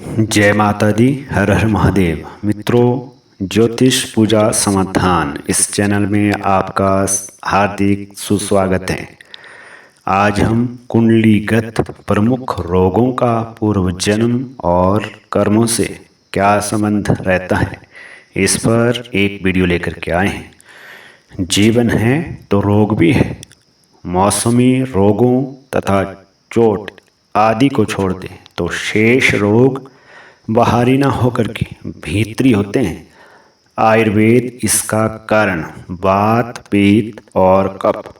जय माता दी। हर हर महादेव। मित्रों, ज्योतिष पूजा समाधान इस चैनल में आपका हार्दिक सुस्वागत है। आज हम कुंडलीगत प्रमुख रोगों का पूर्व जन्म और कर्मों से क्या संबंध रहता है, इस पर एक वीडियो लेकर के आए हैं। जीवन है तो रोग भी है। मौसमी रोगों तथा चोट आदि को छोड़ दें तो शेष रोग बाहरी ना होकर के भीतरी होते हैं। आयुर्वेद इसका कारण वात, पित्त और कफ,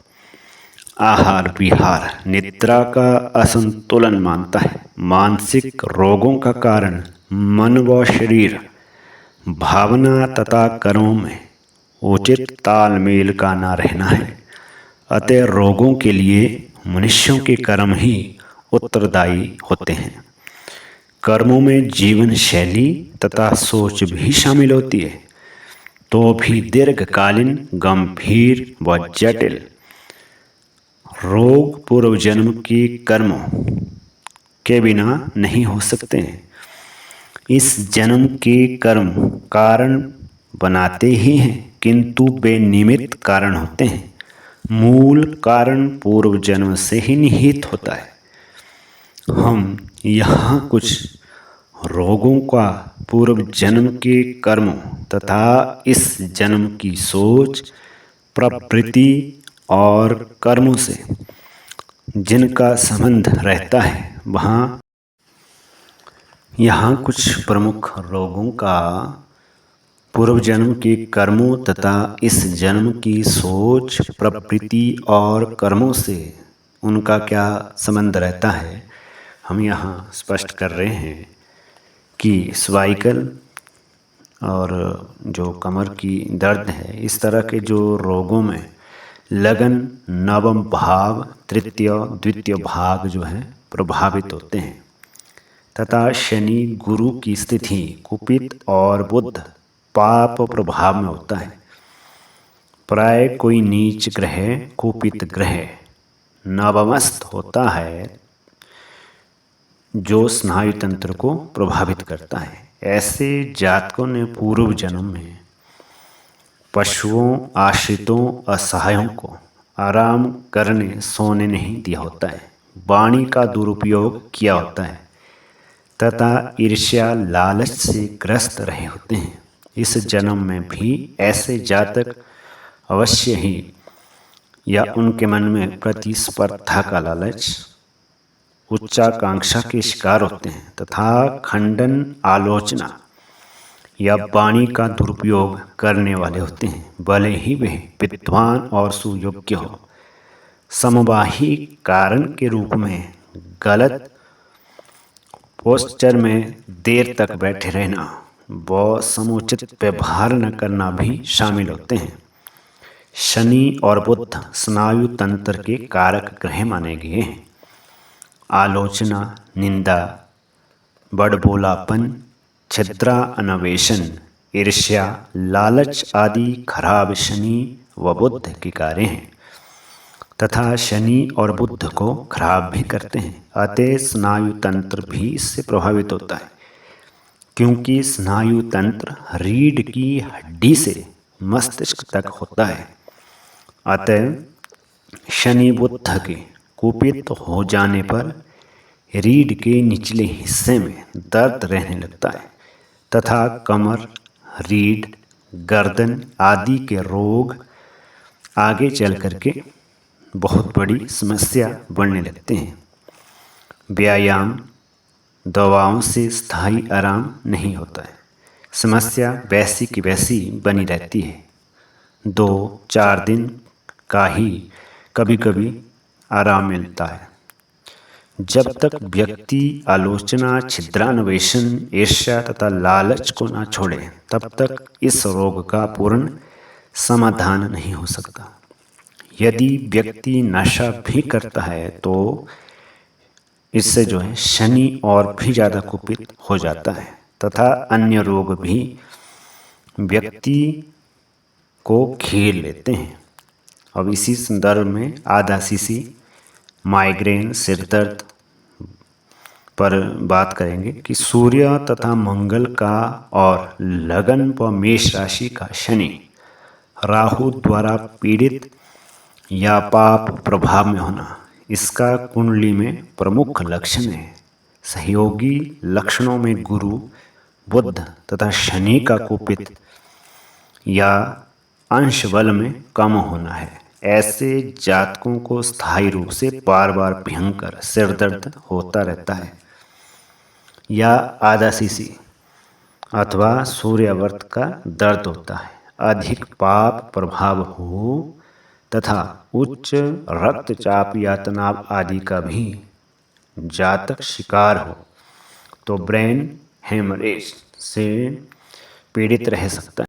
आहार विहार, निद्रा का असंतुलन मानता है। मानसिक रोगों का कारण मन व शरीर, भावना तथा कर्मों में उचित तालमेल का ना रहना है। अतः रोगों के लिए मनुष्यों के कर्म ही उत्तरदायी होते हैं। कर्मों में जीवन शैली तथा सोच भी शामिल होती है, तो भी दीर्घकालीन, गंभीर व जटिल रोग पूर्व जन्म के कर्मों के बिना नहीं हो सकते हैं। इस जन्म के कर्म कारण बनाते ही हैं, किंतु वे निमित्त कारण होते हैं। मूल कारण पूर्व जन्म से ही निहित होता है। हम यहाँ कुछ रोगों का पूर्व जन्म के कर्मों तथा इस जन्म की सोच, प्रवृत्ति और कर्मों से जिनका संबंध रहता है, वहाँ यहाँ कुछ प्रमुख रोगों का पूर्व जन्म के कर्मों तथा इस जन्म की सोच, प्रवृत्ति और कर्मों से उनका क्या संबंध रहता है, हम यहाँ स्पष्ट कर रहे हैं कि सर्वाइकल और जो कमर की दर्द है, इस तरह के जो रोगों में लगन, नवम भाव, तृतीय द्वितीय भाग जो है प्रभावित होते हैं, तथा शनि गुरु की स्थिति कुपित और बुध पाप प्रभाव में होता है। प्राय कोई नीच ग्रह, कुपित ग्रह नवमस्थ होता है जो स्नायु तंत्र को प्रभावित करता है। ऐसे जातकों ने पूर्व जन्म में पशुओं, आश्रितों, असहायों को आराम करने सोने नहीं दिया होता है, वाणी का दुरुपयोग किया होता है तथा ईर्ष्या, लालच से ग्रस्त रहे होते हैं। इस जन्म में भी ऐसे जातक अवश्य ही या उनके मन में प्रतिस्पर्धा का लालच, उच्चाकांक्षा के शिकार होते हैं तथा खंडन, आलोचना या वाणी का दुरुपयोग करने वाले होते हैं, भले ही वे विद्वान और सुयोग्य हो। समवाही कारण के रूप में गलत पोस्चर में देर तक बैठे रहना व समुचित व्यवहार न करना भी शामिल होते हैं। शनि और बुध स्नायु तंत्र के कारक ग्रह माने गए हैं। आलोचना, निंदा, बड़बोलापन, छिद्रा अन्वेषण, ईर्ष्या, लालच आदि खराब शनि व बुध के कार्य हैं तथा शनि और बुध को खराब भी करते हैं। अतः स्नायु तंत्र भी इससे प्रभावित होता है, क्योंकि स्नायु तंत्र रीढ़ की हड्डी से मस्तिष्क तक होता है। अतः शनि बुध के कुपित हो जाने पर रीढ़ के निचले हिस्से में दर्द रहने लगता है तथा कमर, रीढ़, गर्दन आदि के रोग आगे चल करके बहुत बड़ी समस्या बढ़ने लगते हैं। व्यायाम, दवाओं से स्थायी आराम नहीं होता है। समस्या वैसी की वैसी बनी रहती है। 2-4 दिन का ही कभी कभी आराम मिलता है। जब तक व्यक्ति आलोचना, छिद्रान्वेषण, ईर्ष्या तथा लालच को न छोड़े, तब तक इस रोग का पूर्ण समाधान नहीं हो सकता। यदि व्यक्ति नशा भी करता है तो इससे जो है शनि और भी ज़्यादा कुपित हो जाता है तथा अन्य रोग भी व्यक्ति को घेर लेते हैं। अब इसी संदर्भ में आधा सीसी माइग्रेन, सिर दर्द, पर बात करेंगे कि सूर्य तथा मंगल का और लगन व मेष राशि का शनि राहु द्वारा पीड़ित या पाप प्रभाव में होना इसका कुंडली में प्रमुख लक्षण है। सहयोगी लक्षणों में गुरु, बुध तथा शनि का कुपित या अंश बल में कम होना है। ऐसे जातकों को स्थायी रूप से बार बार भयंकर सिर दर्द होता रहता है या आदासीसी अथवा सूर्यावर्त का दर्द होता है। अधिक पाप प्रभाव हो तथा उच्च रक्तचाप या तनाव आदि का भी जातक शिकार हो तो ब्रेन हेमरेज से पीड़ित रह सकता है।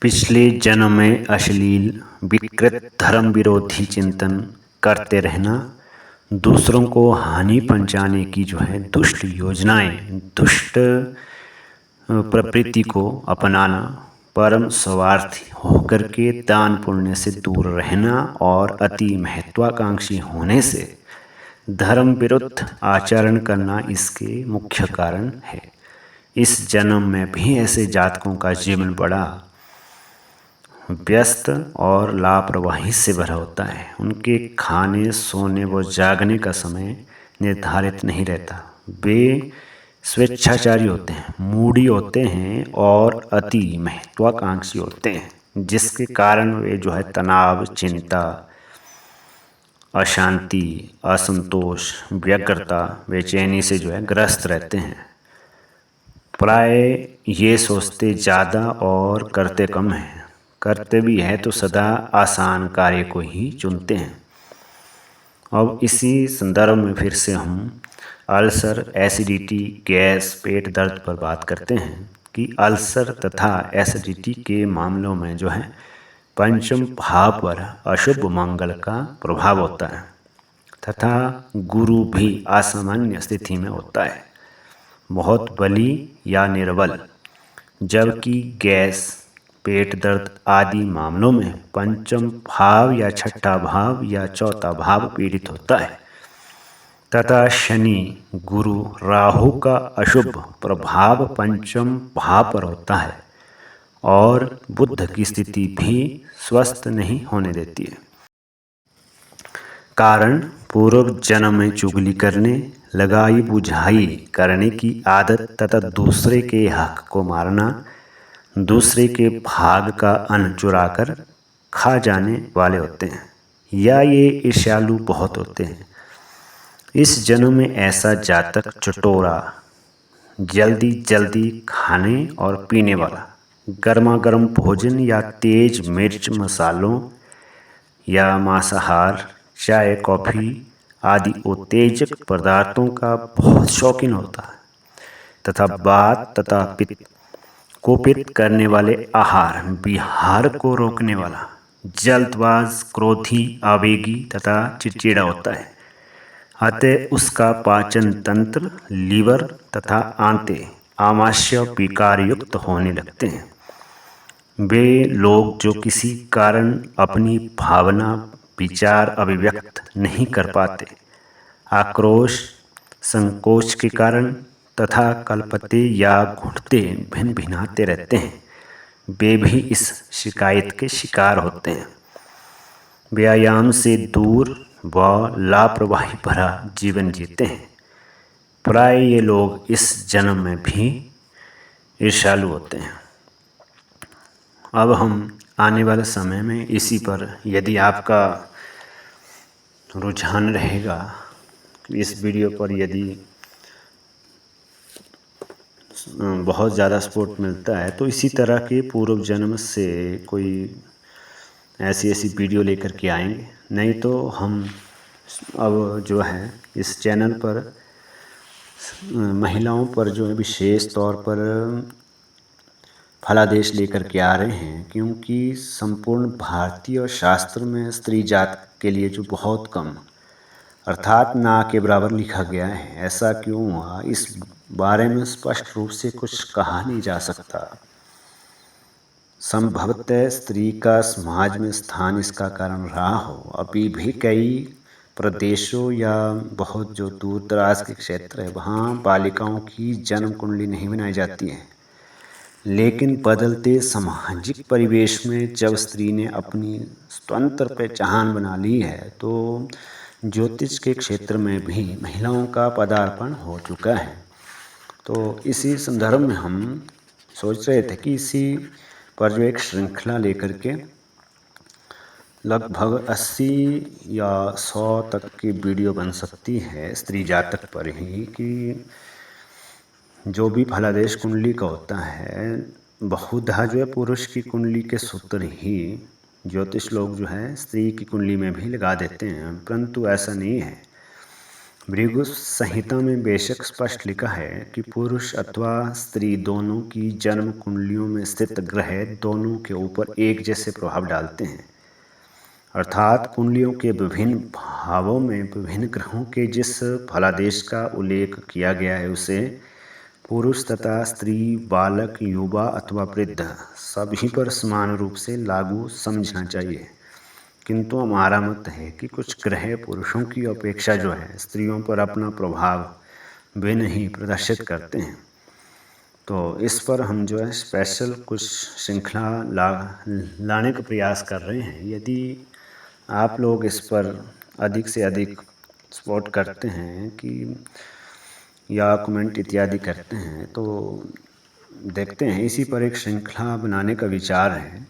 पिछले जन्म में अश्लील, विकृत, धर्म विरोधी चिंतन करते रहना, दूसरों को हानि पहुंचाने की दुष्ट योजनाएं, दुष्ट प्रवृत्ति को अपनाना, परम स्वार्थी होकर के दान पुण्य से दूर रहना और अति महत्वाकांक्षी होने से धर्म विरुद्ध आचरण करना इसके मुख्य कारण है। इस जन्म में भी ऐसे जातकों का जीवन बड़ा व्यस्त और लापरवाही से भरा होता है। उनके खाने, सोने व जागने का समय निर्धारित नहीं रहता। वे स्वेच्छाचारी होते हैं, मूडी होते हैं और अति महत्वाकांक्षी होते हैं, जिसके कारण वे तनाव, चिंता, अशांति, असंतोष, व्यग्रता, बेचैनी से ग्रस्त रहते हैं। प्राय ये सोचते ज़्यादा और करते कम हैं। करते भी हैं तो सदा आसान कार्य को ही चुनते हैं। अब इसी संदर्भ में फिर से हम अल्सर, एसिडिटी, गैस, पेट दर्द पर बात करते हैं कि अल्सर तथा एसिडिटी के मामलों में पंचम भाव पर अशुभ मंगल का प्रभाव होता है तथा गुरु भी असामान्य स्थिति में होता है, बहुत बली या निर्बल। जबकि गैस, पेट दर्द आदि मामलों में पंचम भाव या छठा भाव या चौथा भाव पीड़ित होता है तथा शनि, गुरु, राहु का अशुभ प्रभाव पंचम भाव पर होता है और बुध की स्थिति भी स्वस्थ नहीं होने देती है। कारण पूर्व जन्म में चुगली करने, लगाई बुझाई करने की आदत तथा दूसरे के हक को मारना, दूसरे के भाग का अन्न चुराकर खा जाने वाले होते हैं या ये ईर्ष्यालु बहुत होते हैं। इस जन्म में ऐसा जातक चटोरा, जल्दी जल्दी खाने और पीने वाला, गर्मा गर्म भोजन या तेज मिर्च मसालों या मांसाहार, चाय, कॉफ़ी आदि उत्तेजक पदार्थों का बहुत शौकीन होता है तथा वात तथा पित्त को पित्त करने वाले आहार विहार को रोकने वाला, जल्दबाज, क्रोधी, आवेगी तथा चिड़चिड़ा होता है। अतः उसका पाचन तंत्र, लीवर तथा आंतें आमाशय विकार युक्त होने लगते हैं। वे लोग जो किसी कारण अपनी भावना, विचार अभिव्यक्त नहीं कर पाते, आक्रोश, संकोच के कारण तथा कलपते या घुटते भिन भिनाते रहते हैं, वे भी इस शिकायत के शिकार होते हैं। व्यायाम से दूर व लापरवाही भरा जीवन जीते हैं। प्राय ये लोग इस जन्म में भी ईर्ष्यालु होते हैं। अब हम आने वाले समय में इसी पर यदि आपका रुझान रहेगा, इस वीडियो पर यदि बहुत ज़्यादा सपोर्ट मिलता है तो इसी तरह के पूर्व जन्म से कोई ऐसी वीडियो लेकर के आएंगे। नहीं तो हम अब इस चैनल पर महिलाओं पर विशेष तौर पर फलादेश लेकर के आ रहे हैं, क्योंकि संपूर्ण भारतीय और शास्त्र में स्त्री जात के लिए बहुत कम अर्थात ना के बराबर लिखा गया है। ऐसा क्यों हुआ, इस बारे में स्पष्ट रूप से कुछ कहा नहीं जा सकता। संभवतः स्त्री का समाज में स्थान इसका कारण रहा हो। अभी भी कई प्रदेशों या बहुत जो दूर दराज के क्षेत्र है वहाँ बालिकाओं की जन्म कुंडली नहीं बनाई जाती है। लेकिन बदलते सामाजिक परिवेश में जब स्त्री ने अपनी स्वतंत्र पहचान बना ली है तो ज्योतिष के क्षेत्र में भी महिलाओं का पदार्पण हो चुका है। तो इसी संदर्भ में हम सोच रहे थे कि इसी पर जो एक श्रृंखला लेकर के लगभग 80 या 100 तक की वीडियो बन सकती है स्त्री जातक पर ही, कि जो भी फलादेश कुंडली का होता है बहुधा जो है पुरुष की कुंडली के सूत्र ही ज्योतिष लोग जो है स्त्री की कुंडली में भी लगा देते हैं, परंतु ऐसा नहीं है। भृगु संहिता में बेशक स्पष्ट लिखा है कि पुरुष अथवा स्त्री दोनों की जन्म कुंडलियों में स्थित ग्रह दोनों के ऊपर एक जैसे प्रभाव डालते हैं, अर्थात कुंडलियों के विभिन्न भावों में विभिन्न ग्रहों के जिस फलादेश का उल्लेख किया गया है उसे पुरुष तथा स्त्री, बालक, युवा अथवा वृद्ध सभी पर समान रूप से लागू समझना चाहिए। किंतु हमारा मत है कि कुछ ग्रह पुरुषों की अपेक्षा जो है स्त्रियों पर अपना प्रभाव वे नहीं प्रदर्शित करते हैं। तो इस पर हम जो है स्पेशल कुछ श्रृंखला लाने का प्रयास कर रहे हैं। यदि आप लोग इस पर अधिक से अधिक सपोर्ट करते हैं कि या कमेंट इत्यादि करते हैं तो देखते हैं, इसी पर एक श्रृंखला बनाने का विचार है।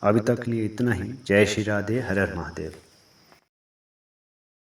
अभी तक के लिए इतना ही। जय श्री राधे, हर हर महादेव।